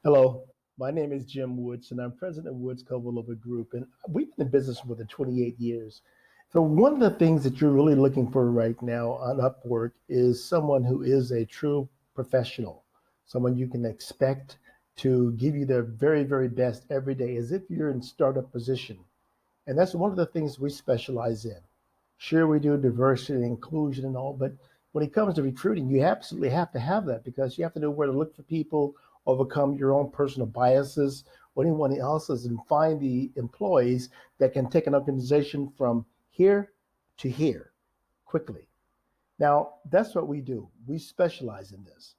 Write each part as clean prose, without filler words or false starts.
Hello, my name is Jim Woods, and I'm president of Woods Kovalova Group, and we've been in business for more than 28 years. So one of the things that you're really looking for right now on Upwork is someone who is a true professional, someone you can expect to give you their very, very best every day, as if you're in startup position. And that's one of the things we specialize in. Sure, we do diversity and inclusion and all, but when it comes to recruiting, you absolutely have to have that because you have to know where to look for people, overcome your own personal biases or anyone else's, and find the employees that can take an organization from here to here quickly. Now, that's what we do. We specialize in this.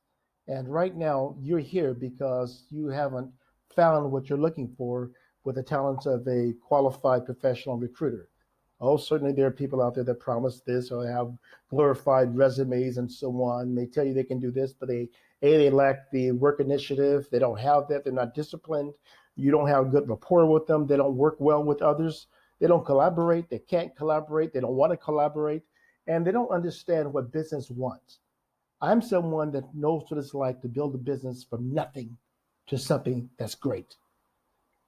And right now, you're here because you haven't found what you're looking for with the talents of a qualified professional recruiter. Oh, certainly there are people out there that promise this or have glorified resumes and so on. They tell you they can do this, but they lack the work initiative. They don't have that. They're not disciplined. You don't have good rapport with them. They don't work well with others. They don't collaborate. They can't collaborate. They don't want to collaborate, and they don't understand what business wants. I'm someone that knows what it's like to build a business from nothing to something that's great.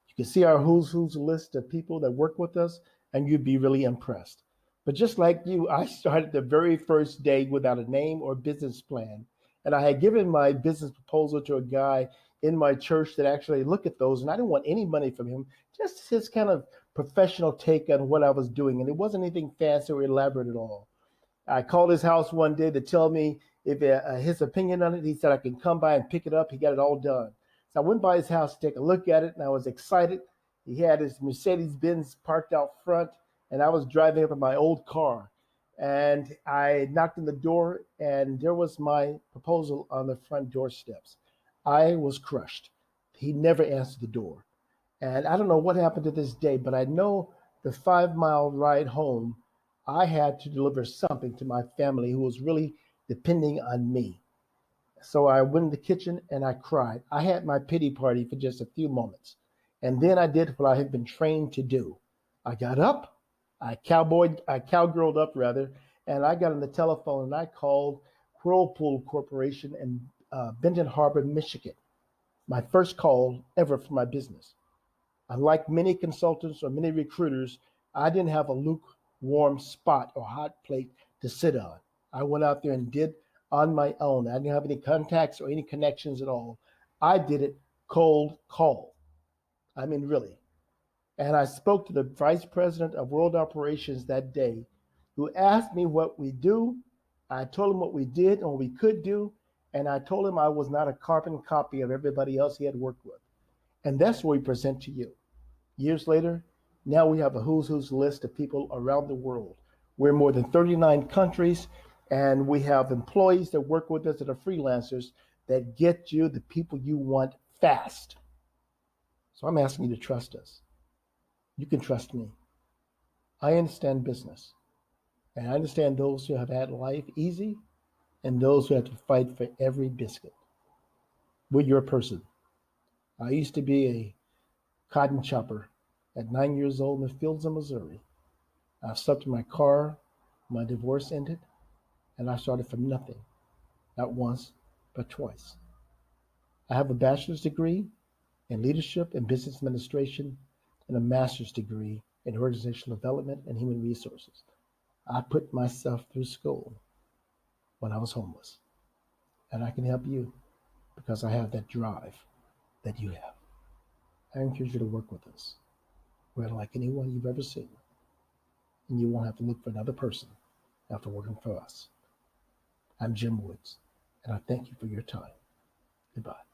You can see our who's list of people that work with us, and you'd be really impressed. But just like you, I started the very first day without a name or business plan. And I had given my business proposal to a guy in my church that actually looked at those, and I didn't want any money from him, just his kind of professional take on what I was doing. And it wasn't anything fancy or elaborate at all. I called his house one day to tell me if his opinion on it. He said I can come by and pick it up. He got it all done. So I went by his house to take a look at it, and I was excited. He had his Mercedes Benz parked out front, and I was driving up in my old car. And I knocked on the door, and there was my proposal on the front door steps. I was crushed. He never answered the door. And I don't know what happened to this day, but I know the 5 mile ride home, I had to deliver something to my family who was really depending on me. So I went in the kitchen and I cried. I had my pity party for just a few moments. And then I did what I had been trained to do. I got up, I cowgirled up rather, and I got on the telephone and I called Whirlpool Corporation in Benton Harbor, Michigan. My first call ever for my business. Unlike many consultants or many recruiters, I didn't have a lukewarm spot or hot plate to sit on. I went out there and did on my own. I didn't have any contacts or any connections at all. I did it cold call. I mean, really. And I spoke to the vice president of world operations that day, who asked me what we do. I told him what we did and what we could do. And I told him I was not a carbon copy of everybody else he had worked with. And that's what we present to you. Years later, now we have a who's list of people around the world. We're in more than 39 countries, and we have employees that work with us that are freelancers that get you the people you want fast. So I'm asking you to trust us. You can trust me. I understand business, and I understand those who have had life easy and those who have to fight for every biscuit. We're your person. I used to be a cotton chopper at 9 years old in the fields of Missouri. I slept in my car, my divorce ended, and I started from nothing, not once, but twice. I have a bachelor's degree in leadership and business administration and a master's degree in organizational development and human resources. I put myself through school when I was homeless, and I can help you because I have that drive that you have. I encourage you to work with us. We're unlike anyone you've ever seen, and you won't have to look for another person after working for us. I'm Jim Woods, and I thank you for your time. Goodbye.